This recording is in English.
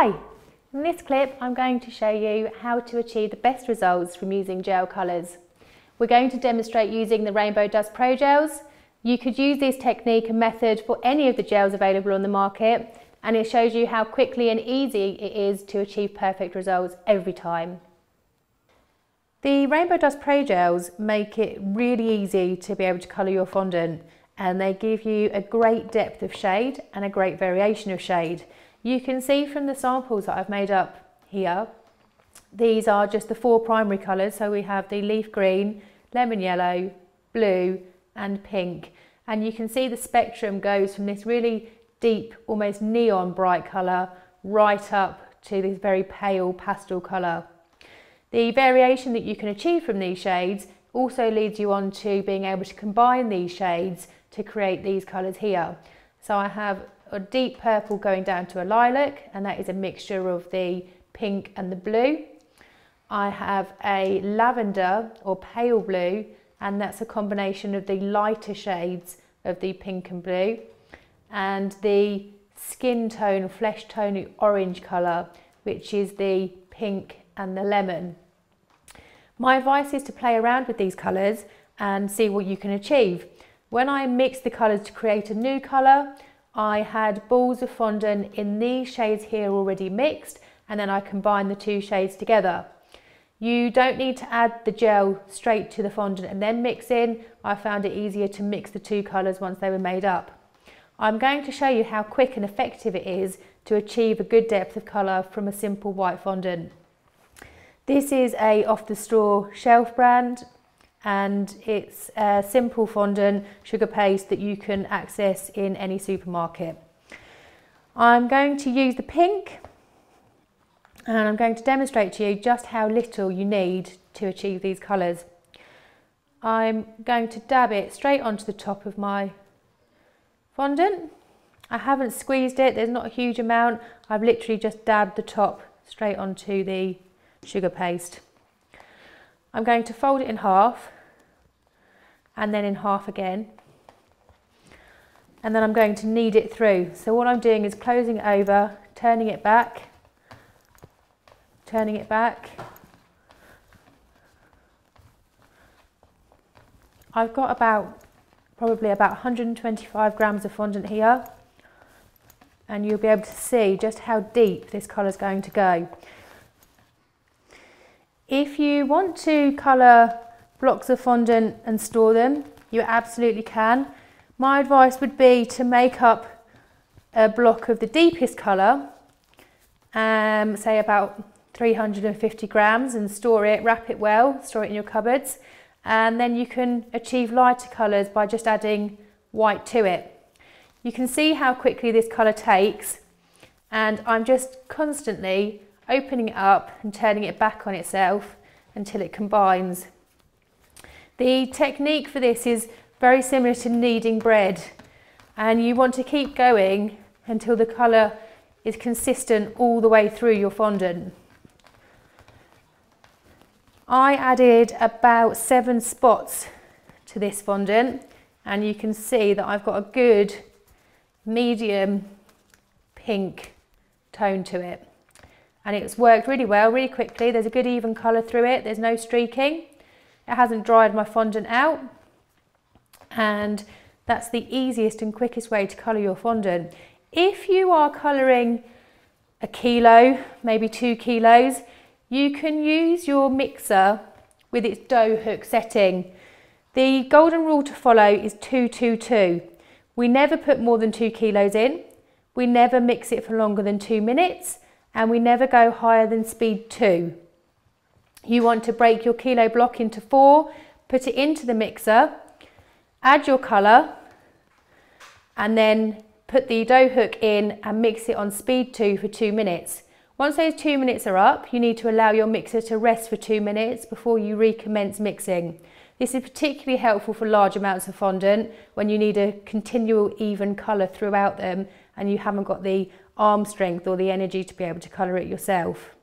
Hi! In this clip I'm going to show you how to achieve the best results from using gel colours. We're going to demonstrate using the Rainbow Dust Pro Gels. You could use this technique and method for any of the gels available on the market, and it shows you how quickly and easy it is to achieve perfect results every time. The Rainbow Dust Pro Gels make it really easy to be able to colour your fondant, and they give you a great depth of shade and a great variation of shade. You can see from the samples that I've made up here, these are just the 4 primary colours. So we have the leaf green, lemon yellow, blue and pink. And you can see the spectrum goes from this really deep, almost neon bright colour right up to this very pale pastel colour. The variation that you can achieve from these shades also leads you on to being able to combine these shades to create these colours here. So I have a deep purple going down to a lilac, and that is a mixture of the pink and the blue. I have a lavender or pale blue, and that's a combination of the lighter shades of the pink and blue, and the skin tone, flesh tone orange colour, which is the pink and the lemon. My advice is to play around with these colours and see what you can achieve. When I mix the colours to create a new colour, I had balls of fondant in these shades here already mixed, and then I combined the 2 shades together. You don't need to add the gel straight to the fondant and then mix in. I found it easier to mix the 2 colours once they were made up. I'm going to show you how quick and effective it is to achieve a good depth of colour from a simple white fondant. This is a off the store shelf brand, and it's a simple fondant sugar paste that you can access in any supermarket. I'm going to use the pink, and I'm going to demonstrate to you just how little you need to achieve these colours. I'm going to dab it straight onto the top of my fondant. I haven't squeezed it, there's not a huge amount. I've literally just dabbed the top straight onto the sugar paste. I'm going to fold it in half and then in half again, and then I'm going to knead it through. So what I'm doing is closing it over, turning it back, turning it back. I've got probably about 125 grams of fondant here, and you'll be able to see just how deep this colour is going to go. If you want to colour blocks of fondant and store them, you absolutely can. My advice would be to make up a block of the deepest colour, say about 350 grams, and store it, wrap it well, store it in your cupboards, and then you can achieve lighter colours by just adding white to it. You can see how quickly this colour takes, and I'm just constantly opening it up and turning it back on itself until it combines. The technique for this is very similar to kneading bread, and you want to keep going until the colour is consistent all the way through your fondant. I added about 7 spots to this fondant, and you can see that I've got a good medium pink tone to it. And it's worked really well, really quickly. There's a good even colour through it. There's no streaking. It hasn't dried my fondant out. And that's the easiest and quickest way to colour your fondant. If you are colouring a kilo, maybe 2 kilos, you can use your mixer with its dough hook setting. The golden rule to follow is 2-2-2. We never put more than 2 kilos in. We never mix it for longer than 2 minutes. And we never go higher than speed 2. You want to break your kilo block into 4, put it into the mixer, add your colour, and then put the dough hook in and mix it on speed 2 for 2 minutes. Once those 2 minutes are up, you need to allow your mixer to rest for 2 minutes before you recommence mixing. This is particularly helpful for large amounts of fondant when you need a continual even colour throughout them and you haven't got the arm strength or the energy to be able to colour it yourself.